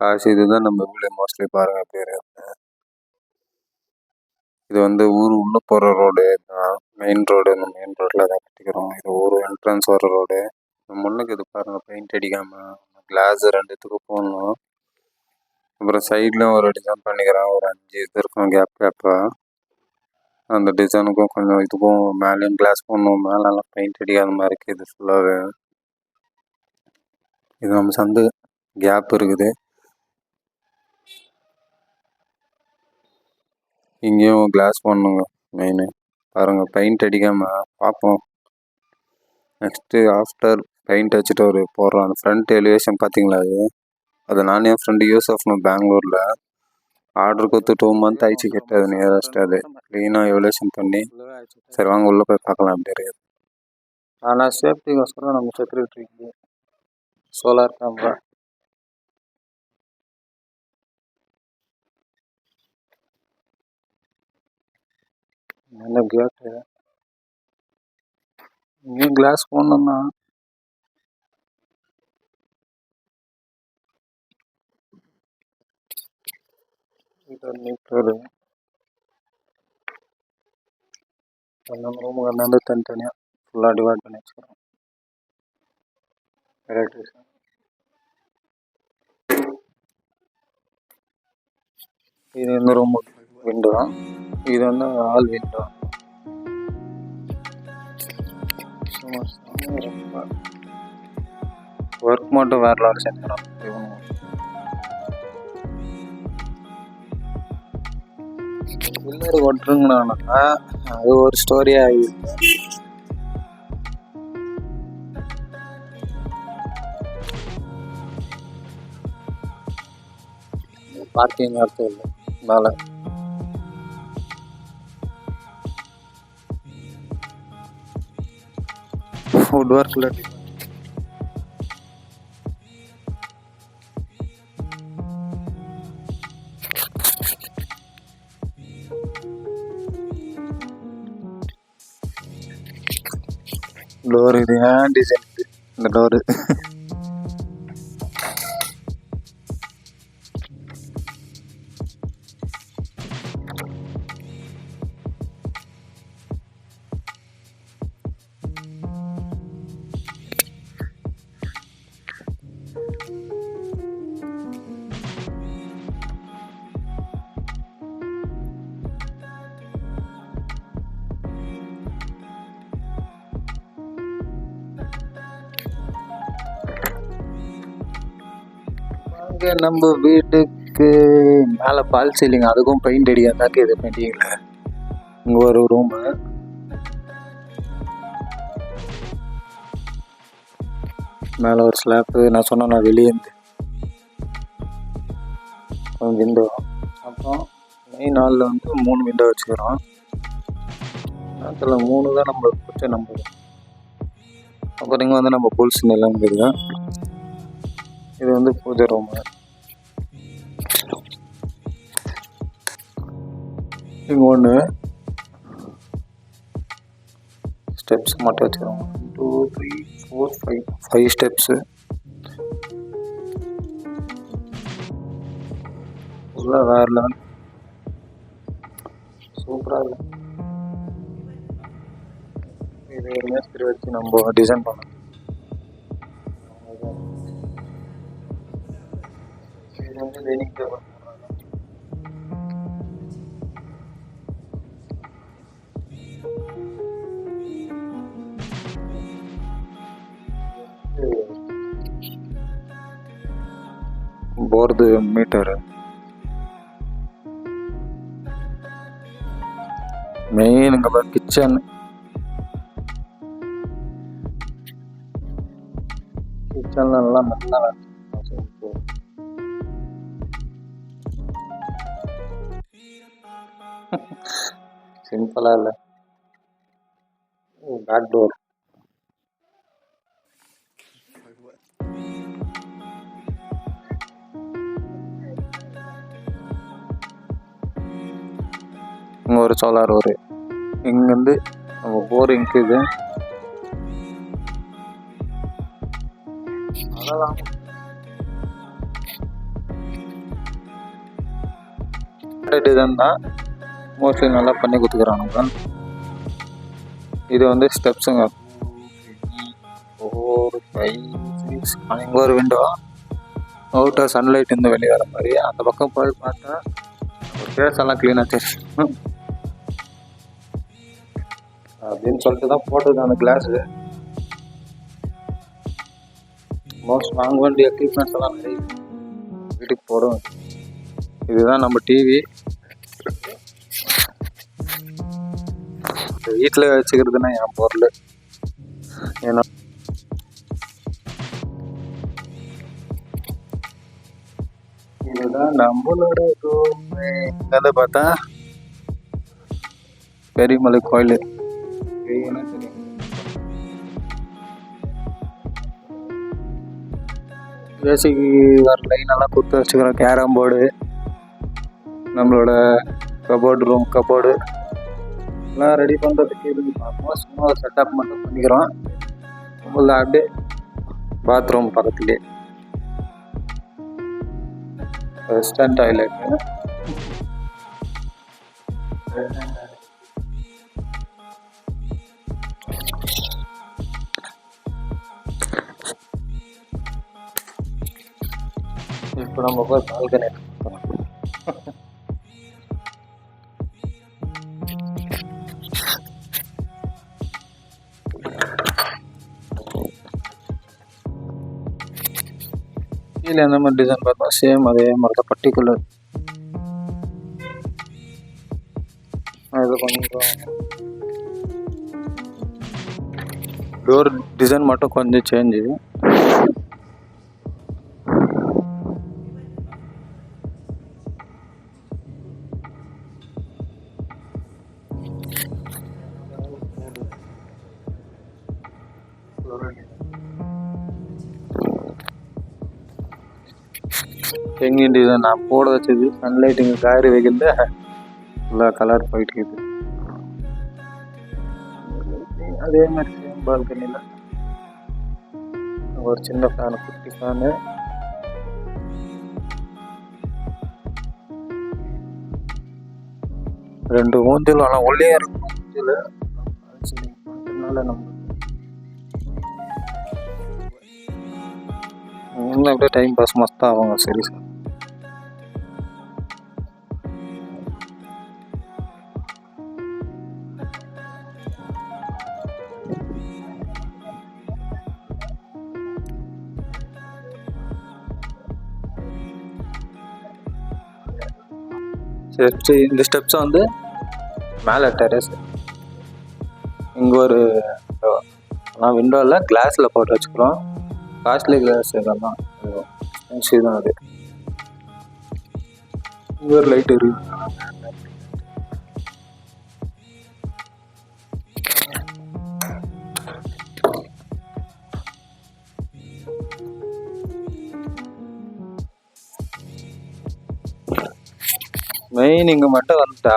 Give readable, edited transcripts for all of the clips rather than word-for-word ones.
காசு இதுதான் நம்ம வீடு மோஸ்ட்லி பாருங்க எப்படி இருக்கு. இது வந்து ஊர் உள்ள போகிற ரோடு, மெயின் ரோடு. இந்த மெயின் ரோட்டில் தான் கட்டிக்கிறோம். இது ஊர் என்ட்ரன்ஸ் வர ரோடு. முன்னுக்கு இது பாருங்கள் பெயிண்ட் அடிக்காமல் கிளாஸ் ரெண்டுத்துக்கும் போடணும். அப்புறம் சைட்லையும் ஒரு டிசைன் பண்ணிக்கிறேன். ஒரு 5 இது இருக்கும் கேப்பாக. அந்த டிசைனுக்கும் கொஞ்சம் இதுக்கும் மேலேயும் கிளாஸ் போடணும். மேலெல்லாம் பெயிண்ட் அடிக்காத மாதிரி இருக்குது. இது ஃபுல்லாகவே இது நம்ம சந்து கேப் இருக்குது. இங்கேயும் கிளாஸ் போடணுங்க மெயினு. பாருங்கள் பெயிண்ட் அடிக்காமல் பார்ப்போம். நெக்ஸ்ட்டு ஆஃப்டர் பெயிண்ட் அடிச்சுட்டு ஒரு போடுறோம். அந்த ஃப்ரண்ட் எலிவேஷன் பார்த்தீங்களா? அது நானே என் ஃப்ரெண்டு யூசஃப்னு பெங்களூரில் ஆர்டர் கொடுத்து 2 மந்த் ஆயிடுச்சு கிட்ட. அது நியரஸ்ட் அது க்ளீனாக எவல்யூஷன் பண்ணி சரி வாங்க உள்ளே போய் பார்க்கலாம் அப்படி இருக்குது. ஆனால் சேஃப்டிக்கோசரம் நம்ம செக்யூரிட்டிக்கு சோலார் கேமரா நல்ல கேட்டு. இங்கேயும் கிளாஸ் போடணும்னா மீட்டரு நம்ம ரூமுக்கு வந்து தனித்தனியாக ஃபுல்லாக டிவைட் பண்ணி வச்சுக்கிறோம். எலக்ட்ரிஷன் இது இந்த ரூம் விண்டோ, இது வந்து ஆல் விண்டோ. ஒர்க் மட்டும் வேறு லெவல் செஞ்சிடும். பில்லர் ஒட்டுருங்கண்ணா அது ஒரு ஸ்டோரியாக ஆகிடுது. பார்க்கிங் அர்த்தம் இல்லை மேலே. ஃபுட் ஒர்க்கில் டோர் இது ஏன் டிசைன் இந்த டோரு இங்கே நம்ம வீட்டுக்கு மேலே பால் சீலிங் அதுக்கும் பெயிண்ட் அடிக்காதாக்கு இது பெயிண்டிங்கில். இங்கே ஒரு ரூமு, மேலே ஒரு ஸ்லாப்பு. நான் சொன்னேன் வெளியேந்து விண்டோ. அப்புறம் மெயின் ஹாலில் வந்து 3 விண்டோ வச்சுக்கிறோம். அதில் 3 தான் நம்மளுக்கு பிடிச்ச நம்பர். அப்புறம் இங்கே வந்து நம்ம புல்ஸ் நிலம் இருக்குது. இது வந்து பூஜை ரூமு. இங்கே ஒன்று ஸ்டெப்ஸ் மட்டும் வச்சுக்கிறோம். 1 2 3 4 5 ஸ்டெப்ஸு. ஃபுல்லாக வேறு லெவல் சூப்பராக இல்லை. இது ஒரு மேஸ்திரி வச்சு நம்ம டிசைன் பண்ணோம். இது வந்து dining table. Board meter. Main இங்கே கிச்சன். கிச்சன்ல எல்லாம் நல்லா சிம்பிளாக இல்லை. Back door. இங்கே ஒரு சோலார் ஒரு இங்கேருந்து நம்ம போர் இருக்குது. அதெல்லாம் ஸ்டாண்டர்ட் டிசைன் தான், மோஸ்ட்லி நல்லா பண்ணி கொடுத்துக்கிறானுங்க. இது வந்து ஸ்டெப்ஸுங்க, 4 5 6. இங்கே ஒரு விண்டோ, அவுட்டாக சன்லைட் இருந்து வெளியே வர மாதிரி. அந்த பக்கம் போய் பார்த்தா ஃபேஸ் எல்லாம் க்ளீனாக தெரியும் அப்படின்னு சொல்லிட்டு தான் போட்டது அந்த கிளாஸு. மோஸ்ட் வாங்க வேண்டிய எக்யூப்மெண்ட்ஸ் எல்லாம் நிறைய வீட்டுக்கு போடும். இதுதான் நம்ம டிவி. வீட்டில் வச்சுக்கிறதுனா என் பொருள். ஏன்னா இதுதான் நம்மளோட ரூமு. அதை பார்த்தா பெரியமலை கோயில் பேசிக் வர லைன் எல்லாம் கொடுத்து வச்சுக்கிறோம். கேரம் போர்டு, நம்மளோட கபோர்டு எல்லாம் ரெடி பண்ணுறதுக்கு இது பார்ப்போம். சும்மா ஒரு செட்டப் மட்டும் பண்ணிக்கிறோம். உள்ள அப்படியே பாத்ரூம் பக்கத்துலேயே வெஸ்டர்ன் டாய்லெட்டு. இப்போ நம்ம போய் பால்கனி கீழே எந்த மாதிரி டிசைன் பார்த்தோம் சேம் அதே மாதிரி தான் பர்டிகுலர். இது கொஞ்சம் டோர் டிசைன் மட்டும் கொஞ்சம் சேஞ்சு. எங்கேயும் டிசைன் நான் போட வச்சது சன்லைட் இங்கே காரி வைக்கல ஃபுல்லாக கலர் போயிட்டு இருக்குது. அதே மாதிரி சேம் பால்கனியில் ஒரு சின்ன ஃபேனு, குட்டி ஃபேனு. ரெண்டு ஊஞ்சல் ஆனால் ஒல்லியே இருக்கும். ஊஞ்சல் அதனால நம்ம இன்னும் அப்படியே டைம் பாஸ் மஸ்தாக ஆகுங்க. சரி சார், ஸ்டெப்ஸு. இந்த ஸ்டெப்ஸை வந்து மேலே டெரஸ், இங்கே ஒரு ஆனால் விண்டோவில் கிளாஸில் போட்டு வச்சுக்கிறோம். காஸ்ட்லி கிளாஸ் இதெல்லாம் எக்ஸ்பென்சிவ் தான். அது இங்கே ஒரு லைட் இருக்குது. மெயின் இங்கே மட்டும் வந்துட்டா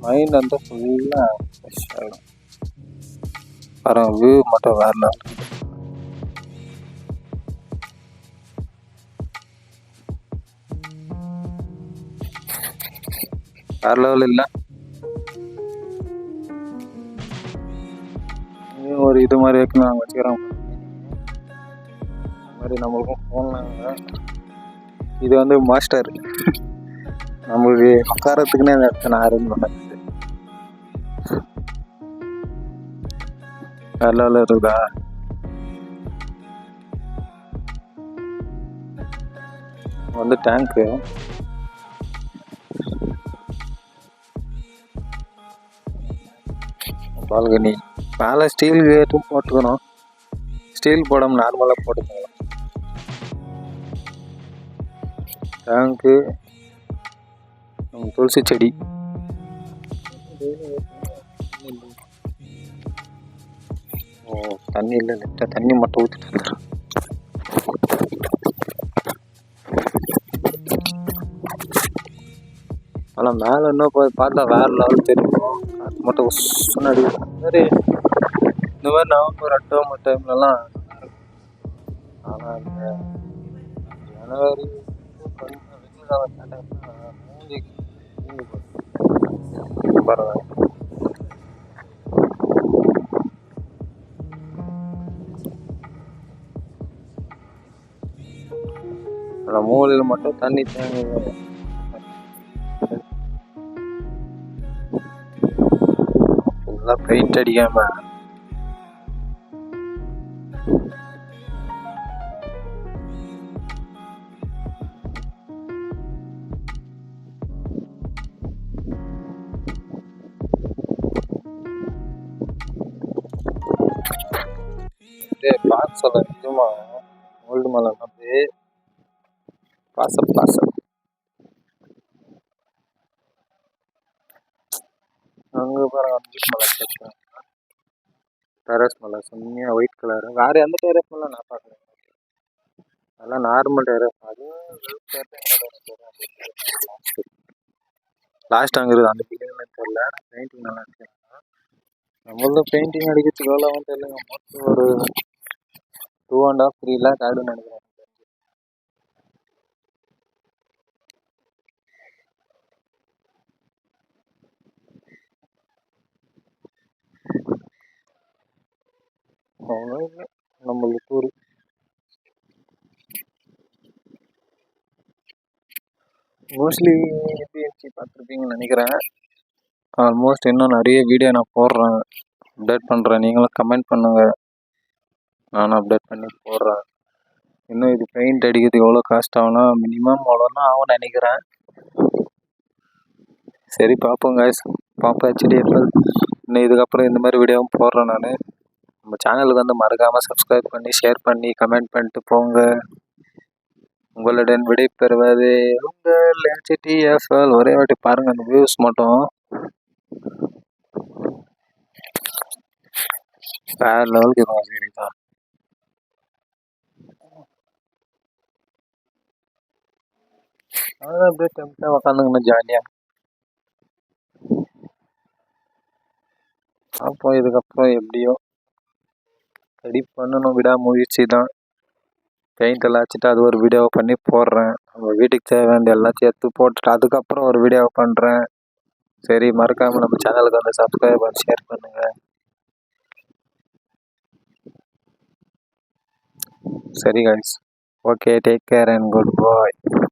மைண்ட் வந்து ஃபுல்லாக ஃப்ரெஷ் ஆகிடும். பாருங்க, வியூ மட்டும் வேற லெவல். வேற லெவல் இல்லை. ஒரு இது மாதிரி இருக்கு நாங்கள் வச்சுக்கிறோம். இது மாதிரி நம்மளுக்கும் ஃபோன்லாங்க. இது வந்து மாஸ்டர் நம்மளுக்கு உட்காரத்துக்குன்னே இந்த இடத்த நான் அரேஞ்ச் பண்ணேன். வேற லெவலில் இருக்குதா? வந்து டேங்க்கு, பால்கனி மேலே ஸ்டீல் கேட்டும் போட்டுக்கணும். ஸ்டீல் போடாமல் நார்மலாக போட்டுக்கலாம். டேங்க்கு, துளசி செடி. தண்ணி இல்லை, லைட்டாக தண்ணி மட்டும் ஊற்றிட்டு வந்துடும். ஆனால் மேலே இன்னும் போய் பார்த்தா வேறு லெவல் தெரியும். காற்று மட்டும் உசுன்னு அடிக்கும். இந்த மாதிரி நவம்பர் அக்டோபர் டைம்லலாம். ஆனால் இந்த ஜனவரி வெயில் காலம் ஸ்டார்ட் ஆகிடுச்சுன்னா பாருங்க, அந்த மூலையில் மட்டும் தண்ணி தேங்குது. ஃபுல்லாக பெயிண்ட் அடிக்காம பாசல நிஜமா ஓல்டு மலை அப்படியே பாசம் அங்கே பாருங்க மலை டெரஸ் மலை செம்மையாக ஒயிட் கலரு. வேறு எந்த டெரஸ் மலை நான் பார்க்குறேன், அதெல்லாம் நார்மல் டெரஸ். அதுவும் லாஸ்ட் அங்கே இருக்குது அந்த பில்டிங்னு தெரியல. பெயிண்டிங் நல்லா இருக்கு. நம்மள பெயிண்டிங் அடிக்கிறதுக்கு எவ்வளோ ஆகும் தெரியலங்க. மொத்தம் ஒரு 2.5 3 lakh ஆகிடும்னு நினைக்கிறேன். நம்மளுக்கு ஒரு மோஸ்ட்லி எம்பிஎன்சி பார்த்துருப்பீங்கன்னு நினைக்கிறேன். ஆல்மோஸ்ட் இன்னும் நிறைய வீடியோ நான் போடுறேன், அப்டேட் பண்ணுறேன். நீங்களும் கமெண்ட் பண்ணுங்கள், நானும் அப்டேட் பண்ணி போடுறேன். இன்னும் இது பெயிண்ட் அடிக்கிறதுக்கு எவ்வளோ காஸ்ட் ஆகும்னா மினிமம் அவ்வளோன்னா ஆகும்னு நினைக்கிறேன். சரி பார்ப்போம் காய்ஸ், பார்ப்போம் ஹெச்டிஎஃப்எல். இன்னும் இதுக்கப்புறம் இந்த மாதிரி வீடியோவும் போடுறேன் நான். நம்ம சேனலுக்கு வந்து மறக்காமல் சப்ஸ்கிரைப் பண்ணி ஷேர் பண்ணி கமெண்ட் பண்ணிட்டு போங்க. உங்களுடன் விடைபெறுவது உங்கள் ஹெச்டிஎஃப்எல். ஒரே வாட்டி பாருங்கள் அந்த வியூஸ் மட்டும் வேற லெவலுக்கு இருக்கும். சரிங்களா, அதான் அப்படியே டெம்ப்டாக உக்காந்துக்கணும் ஜாலியாக. அப்போ இதுக்கப்புறம் எப்படியோ ரெடி பண்ணணும், விடாமுயற்சி தான். பெயிண்ட் எல்லாம் வச்சுட்டு அது ஒரு வீடியோவை பண்ணி போடுறேன். நம்ம வீட்டுக்கு தேவையான எல்லாத்தையும் எடுத்து போட்டுட்டு அதுக்கப்புறம் ஒரு வீடியோவை பண்ணுறேன். சரி, மறக்காமல் நம்ம சேனலுக்கு வந்து சப்ஸ்கிரைப் பண்ணி ஷேர் பண்ணுங்கள். சரி guys, okay, take care and goodbye.